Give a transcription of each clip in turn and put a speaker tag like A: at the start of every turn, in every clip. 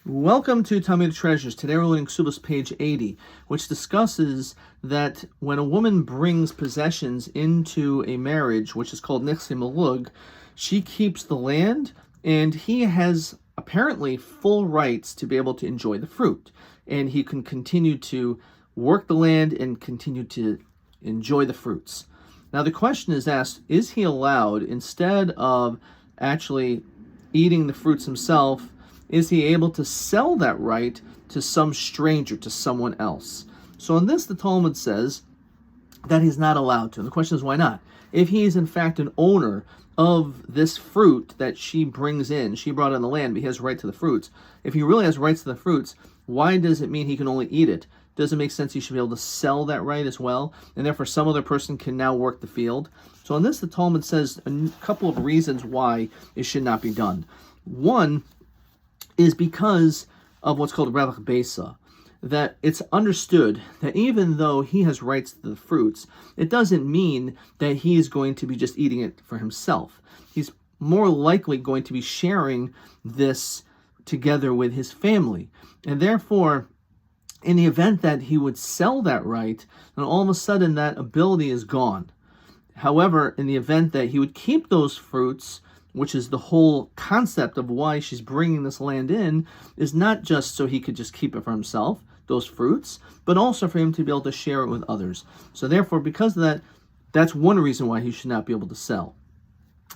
A: Welcome to Talmudic Treasures. Today we're learning Ketubot page 80, which discusses that when a woman brings possessions into a marriage, which is called Nichse Malug, she keeps the land, and he has apparently full rights to be able to enjoy the fruit. And he can continue to work the land and continue to enjoy the fruits. Now the question is asked, is he allowed, instead of actually eating the fruits himself, is he able to sell that right to some stranger, to someone else? So in this, the Talmud says that he's not allowed to. And the question is, why not? If he is in fact an owner of this fruit that she brings in, she brought in the land, but he has right to the fruits. If he really has rights to the fruits, why does it mean he can only eat it? Does it make sense he should be able to sell that right as well? And therefore some other person can now work the field? So in this, the Talmud says a couple of reasons why it should not be done. One is because of what's called Rebbe Besa, that it's understood that even though he has rights to the fruits, it doesn't mean that he is going to be just eating it for himself. He's more likely going to be sharing this together with his family. And therefore, in the event that he would sell that right, then all of a sudden that ability is gone. However, in the event that he would keep those fruits, which is the whole concept of why she's bringing this land in, is not just so he could just keep it for himself, those fruits, but also for him to be able to share it with others. So therefore, because of that, that's one reason why he should not be able to sell.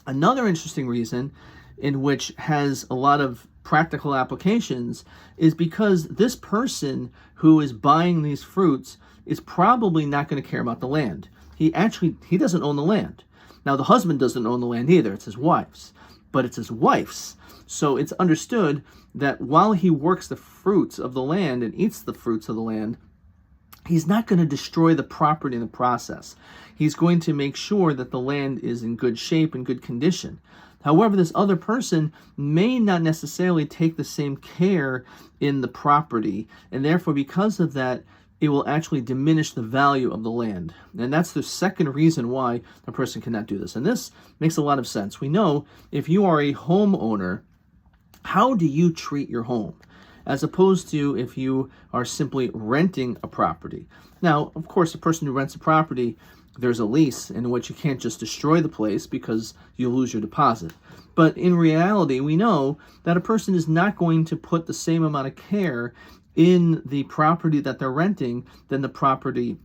A: Another interesting reason, in which has a lot of practical applications, is because this person who is buying these fruits is probably not going to care about the land. He doesn't own the land. Now, the husband doesn't own the land either. It's his wife's. But it's his wife's. So it's understood that while he works the fruits of the land and eats the fruits of the land, he's not going to destroy the property in the process. He's going to make sure that the land is in good shape and good condition. However, this other person may not necessarily take the same care in the property, and therefore, because of that, it will actually diminish the value of the land. And that's the second reason why a person cannot do this. And this makes a lot of sense. We know if you are a homeowner, how do you treat your home? As opposed to if you are simply renting a property. Now, of course, a person who rents a property, there's a lease in which you can't just destroy the place because you lose your deposit. But in reality, we know that a person is not going to put the same amount of care in the property that they're renting than the property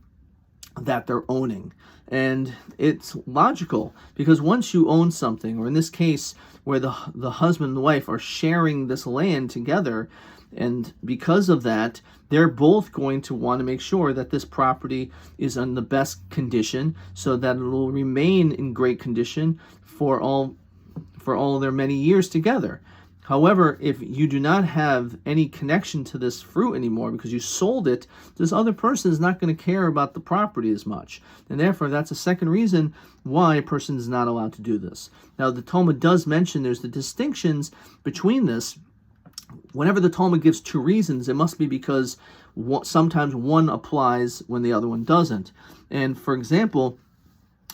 A: that they're owning. And it's logical, because once you own something, or in this case where the husband and the wife are sharing this land together, and because of that, they're both going to want to make sure that this property is in the best condition, so that it will remain in great condition for all their many years together. However, if you do not have any connection to this fruit anymore because you sold it, this other person is not going to care about the property as much. And therefore, that's a second reason why a person is not allowed to do this. Now, the Talmud does mention there's the distinctions between this. Whenever the Talmud gives two reasons, it must be because sometimes one applies when the other one doesn't. And for example,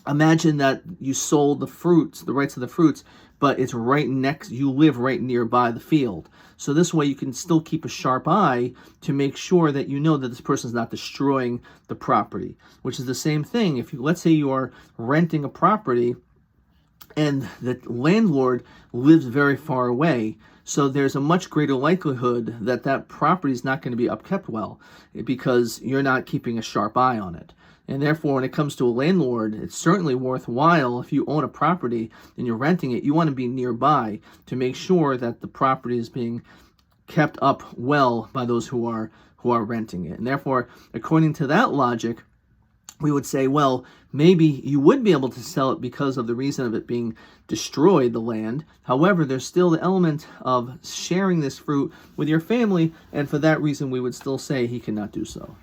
A: imagine that you sold the fruits, the rights of the fruits, but it's right next, you live right nearby the field. So this way you can still keep a sharp eye to make sure that you know that this person is not destroying the property, which is the same thing. If you, let's say you are renting a property and the landlord lives very far away, so there's a much greater likelihood that that property is not going to be upkept well because you're not keeping a sharp eye on it. And therefore, when it comes to a landlord, it's certainly worthwhile. If you own a property and you're renting it, you want to be nearby to make sure that the property is being kept up well by those who are renting it. And therefore, according to that logic, we would say, well, maybe you would be able to sell it because of the reason of it being destroyed, the land. However, there's still the element of sharing this fruit with your family, and for that reason, we would still say he cannot do so.